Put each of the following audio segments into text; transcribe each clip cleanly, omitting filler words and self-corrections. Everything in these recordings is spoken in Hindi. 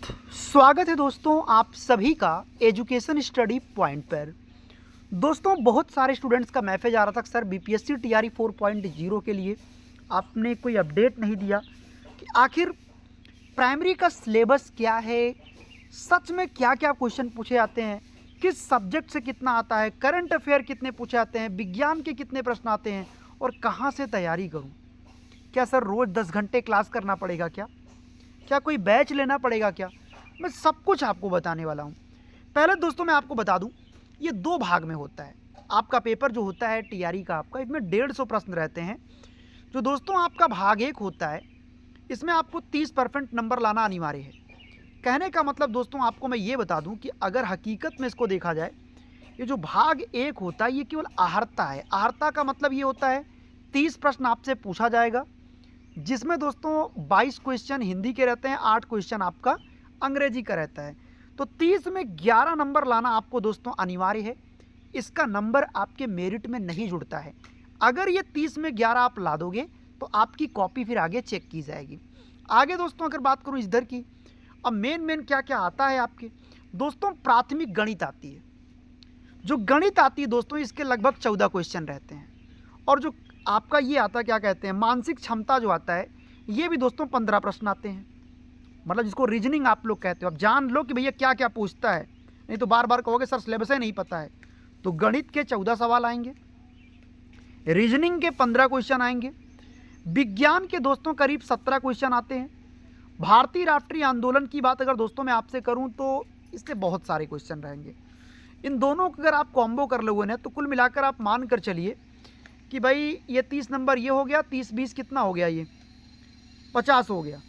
स्वागत है दोस्तों आप सभी का एजुकेशन स्टडी पॉइंट पर। दोस्तों बहुत सारे स्टूडेंट्स का मैसेज आ रहा था सर बीपीएससी टीआरई 4.0 के लिए आपने कोई अपडेट नहीं दिया कि आखिर प्राइमरी का सिलेबस क्या है, सच में क्या क्या क्वेश्चन पूछे जाते हैं, किस सब्जेक्ट से कितना आता है, करंट अफेयर कितने पूछे जाते हैं, विज्ञान के कितने प्रश्न आते हैं और कहाँ से तैयारी करूँ। क्या सर रोज़ 10 घंटे क्लास करना पड़ेगा, क्या कोई बैच लेना पड़ेगा क्या? मैं सब कुछ आपको बताने वाला हूँ। पहले दोस्तों मैं आपको बता दूँ, ये 2 भाग में होता है। आपका पेपर जो होता है टीआरई का आपका, इसमें 150 प्रश्न रहते हैं। जो दोस्तों आपका भाग 1 होता है, इसमें आपको 30% नंबर लाना अनिवार्य है। कहने का मतलब दोस्तों आपको मैं ये बता दूँ कि अगर हकीकत में इसको देखा जाए, ये जो भाग 1 होता है ये केवल आहर्ता है। आहर्ता का मतलब ये होता है 30 प्रश्न आपसे पूछा जाएगा, जिसमें दोस्तों 22 क्वेश्चन हिंदी के रहते हैं, 8 क्वेश्चन आपका अंग्रेजी का रहता है। तो 30 में 11 नंबर लाना आपको दोस्तों अनिवार्य है। इसका नंबर आपके मेरिट में नहीं जुड़ता है। अगर ये 30 में 11 आप ला दोगे तो आपकी कॉपी फिर आगे चेक की जाएगी। आगे दोस्तों अगर बात करूँ इधर की, अब मेन क्या क्या आता है आपके दोस्तों, प्राथमिक गणित आती है। जो गणित आती है दोस्तों इसके लगभग 14 क्वेश्चन रहते हैं। और जो आपका ये आता क्या कहते हैं मानसिक क्षमता जो आता है, ये भी दोस्तों 15 प्रश्न आते हैं। मतलब जिसको रीजनिंग आप लोग कहते हो। अब जान लो कि भैया क्या क्या पूछता है, नहीं तो बार बार कहोगे सर सिलेबस ही नहीं पता है। तो गणित के 14 सवाल आएंगे, रीजनिंग के 15 क्वेश्चन आएंगे, विज्ञान के दोस्तों करीब 17 क्वेश्चन आते हैं। भारतीय राष्ट्रीय आंदोलन की बात अगर दोस्तों मैं आपसे करूं तो इससे बहुत सारे क्वेश्चन रहेंगे। इन दोनों को अगर आप कॉम्बो कर लोगे ना तो कुल मिलाकर आप मान कर चलिए कि भाई ये 30 नंबर ये हो गया, 30-20 कितना हो गया, ये 50 हो गया,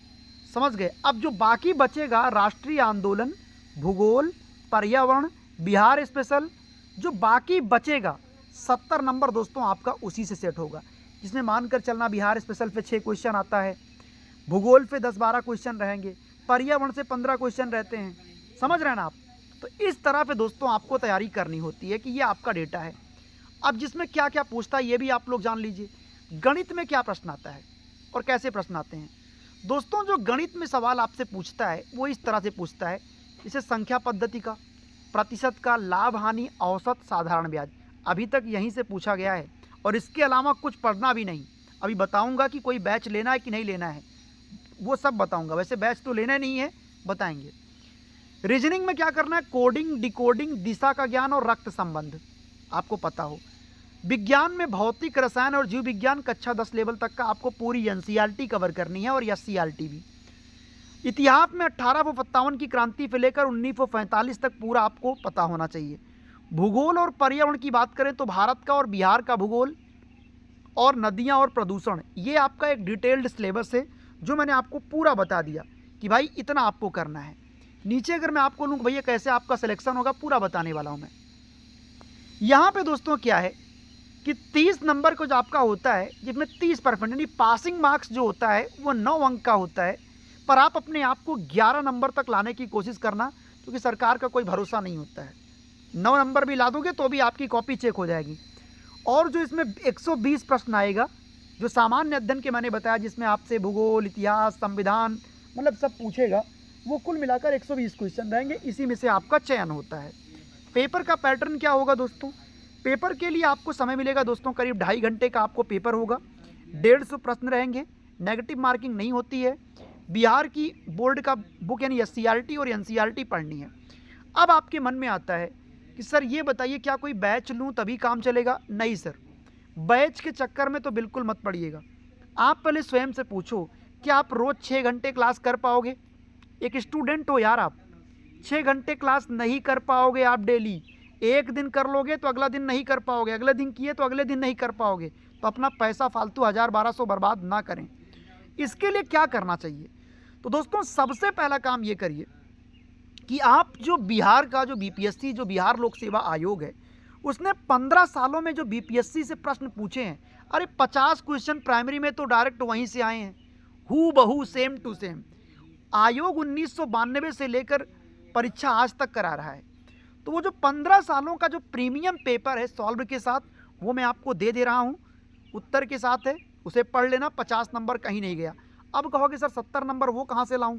समझ गए। अब जो बाकी बचेगा राष्ट्रीय आंदोलन, भूगोल, पर्यावरण, बिहार स्पेशल, जो बाकी बचेगा 70 नंबर दोस्तों आपका उसी से सेट होगा। जिसमें मानकर चलना बिहार स्पेशल पे 6 क्वेश्चन आता है, भूगोल पे 10-12 क्वेश्चन रहेंगे, पर्यावरण से 15 क्वेश्चन रहते हैं, समझ रहे हैं ना आप। तो इस तरह पे दोस्तों आपको तैयारी करनी होती है कि ये आपका डेटा है। अब जिसमें क्या क्या पूछता है ये भी आप लोग जान लीजिए। गणित में क्या प्रश्न आता है और कैसे प्रश्न आते हैं दोस्तों। जो गणित में सवाल आपसे पूछता है वो इस तरह से पूछता है, जैसे संख्या पद्धति का, प्रतिशत का, लाभ हानि, औसत, साधारण ब्याज। अभी तक यहीं से पूछा गया है और इसके अलावा कुछ पढ़ना भी नहीं। अभी बताऊंगा कि कोई बैच लेना है कि नहीं लेना है, वो सब बताऊंगा। वैसे बैच तो लेना नहीं है, बताएंगे। रीजनिंग में क्या करना है, कोडिंग, डिकोडिंग, दिशा का ज्ञान और रक्त संबंध आपको पता हो। विज्ञान में भौतिक, रसायन और जीव विज्ञान कक्षा 10 लेवल तक का आपको पूरी एनसीईआरटी कवर करनी है और एससीईआरटी भी। इतिहास में 1857 की क्रांति से लेकर 1945 तक पूरा आपको पता होना चाहिए। भूगोल और पर्यावरण की बात करें तो भारत का और बिहार का भूगोल और नदियां और प्रदूषण, ये आपका एक डिटेल्ड सिलेबस है जो मैंने आपको पूरा बता दिया कि भाई इतना आपको करना है। नीचे अगर मैं आपको लूँ भैया कैसे आपका सिलेक्शन होगा, पूरा बताने वाला हूँ मैं। यहाँ पे दोस्तों क्या है कि 30 नंबर को जो आपका होता है, जिसमें 30% यानी पासिंग मार्क्स जो होता है वो 9 अंक का होता है, पर आप अपने आप को 11 नंबर तक लाने की कोशिश करना, क्योंकि सरकार का कोई भरोसा नहीं होता है। 9 नंबर भी ला दोगे तो भी आपकी कॉपी चेक हो जाएगी। और जो इसमें 120 प्रश्न आएगा, जो सामान्य अध्ययन के मैंने बताया, जिसमें आपसे भूगोल, इतिहास, संविधान मतलब सब पूछेगा, वो कुल मिलाकर 120 क्वेश्चन रहेंगे। इसी में से आपका चयन होता है। पेपर का पैटर्न क्या होगा दोस्तों, पेपर के लिए आपको समय मिलेगा दोस्तों करीब 2.5 घंटे का आपको पेपर होगा। 150 प्रश्न रहेंगे, नेगेटिव मार्किंग नहीं होती है। बिहार की बोर्ड का बुक यानी एससीईआरटी और एनसीईआरटी पढ़नी है। अब आपके मन में आता है कि सर ये बताइए क्या कोई बैच लूँ तभी काम चलेगा? नहीं सर, बैच के चक्कर में तो बिल्कुल मत पड़िएगा। आप पहले स्वयं से पूछो क्या आप रोज़ 6 घंटे क्लास कर पाओगे? एक स्टूडेंट हो यार, आप 6 घंटे क्लास नहीं कर पाओगे। आप डेली एक दिन कर लोगे तो अगला दिन नहीं कर पाओगे, अगले दिन किए तो अगले दिन नहीं कर पाओगे। तो अपना पैसा फालतू 1000-1200 बर्बाद ना करें। इसके लिए क्या करना चाहिए तो दोस्तों, सबसे पहला काम ये करिए कि आप जो बिहार का जो बीपीएससी, जो बिहार लोक सेवा आयोग है, उसने 15 सालों में जो बीपीएससी से प्रश्न पूछे हैं, अरे 50 क्वेश्चन प्राइमरी में तो डायरेक्ट वहीं से आए हैं, हू बहू सेम टू सेम। आयोग 1992 से लेकर परीक्षा आज तक करा रहा है। तो वो जो 15 सालों का जो प्रीमियम पेपर है सॉल्व के साथ, वो मैं आपको दे रहा हूँ, उत्तर के साथ है, उसे पढ़ लेना। 50 नंबर कहीं नहीं गया। अब कहोगे सर 70 नंबर वो कहाँ से लाऊं?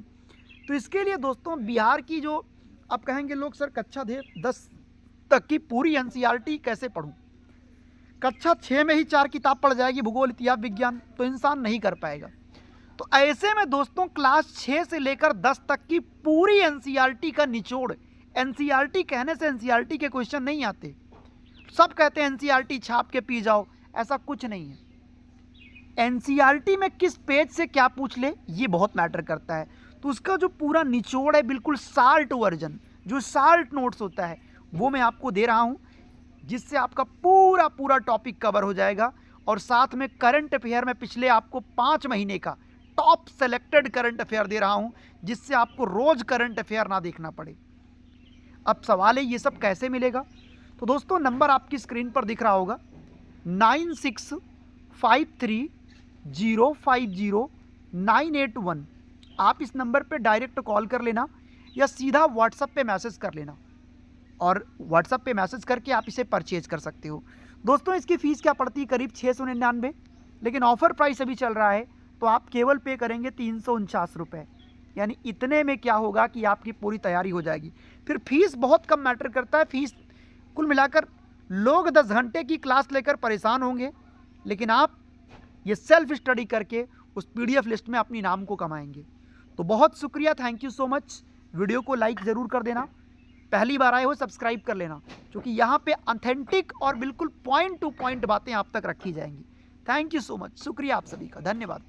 तो इसके लिए दोस्तों बिहार की जो आप कहेंगे लोग सर कक्षा 10 तक की पूरी एनसीईआरटी कैसे पढूं, कक्षा 6 में ही 4 किताब पढ़ जाएगी, भूगोल, इतिहास, विज्ञान, तो इंसान नहीं कर पाएगा। तो ऐसे में दोस्तों क्लास 6 से लेकर 10 तक की पूरी एनसीईआरटी का निचोड़, एनसीईआरटी कहने से एनसीईआरटी के क्वेश्चन नहीं आते। सब कहते हैं एनसीईआरटी छाप के पी जाओ, ऐसा कुछ नहीं है। एनसीईआरटी में किस पेज से क्या पूछ ले ये बहुत मैटर करता है। तो उसका जो पूरा निचोड़ है, बिल्कुल साल्ट वर्जन, जो साल्ट नोट्स होता है वो मैं आपको दे रहा हूँ, जिससे आपका पूरा पूरा टॉपिक कवर हो जाएगा। और साथ में करंट अफेयर में पिछले आपको 5 महीने का टॉप सेलेक्टेड करंट अफेयर दे रहा हूँ, जिससे आपको रोज करंट अफेयर ना देखना पड़े। अब सवाल है ये सब कैसे मिलेगा। तो दोस्तों नंबर आपकी स्क्रीन पर दिख रहा होगा 9653050981। आप इस नंबर पे डायरेक्ट कॉल कर लेना या सीधा व्हाट्सएप पे मैसेज कर लेना, और व्हाट्सएप पे मैसेज करके आप इसे परचेज कर सकते हो। दोस्तों इसकी फ़ीस क्या पड़ती है, करीब 699, लेकिन ऑफर प्राइस अभी चल रहा है तो आप केवल पे करेंगे 349 रुपये। यानी इतने में क्या होगा कि आपकी पूरी तैयारी हो जाएगी। फिर फीस बहुत कम मैटर करता है। फीस कुल मिलाकर लोग 10 घंटे की क्लास लेकर परेशान होंगे, लेकिन आप ये सेल्फ स्टडी करके उस PDF लिस्ट में अपनी नाम को कमाएंगे। तो बहुत शुक्रिया, thank you so much. Video को लाइक ज़रूर कर देना, पहली बार आए हो सब्सक्राइब कर लेना, क्योंकि यहाँ पे ऑथेंटिक और बिल्कुल पॉइंट टू पॉइंट बातें आप तक रखी जाएंगी। थैंक यू सो मच, शुक्रिया आप सभी का, धन्यवाद।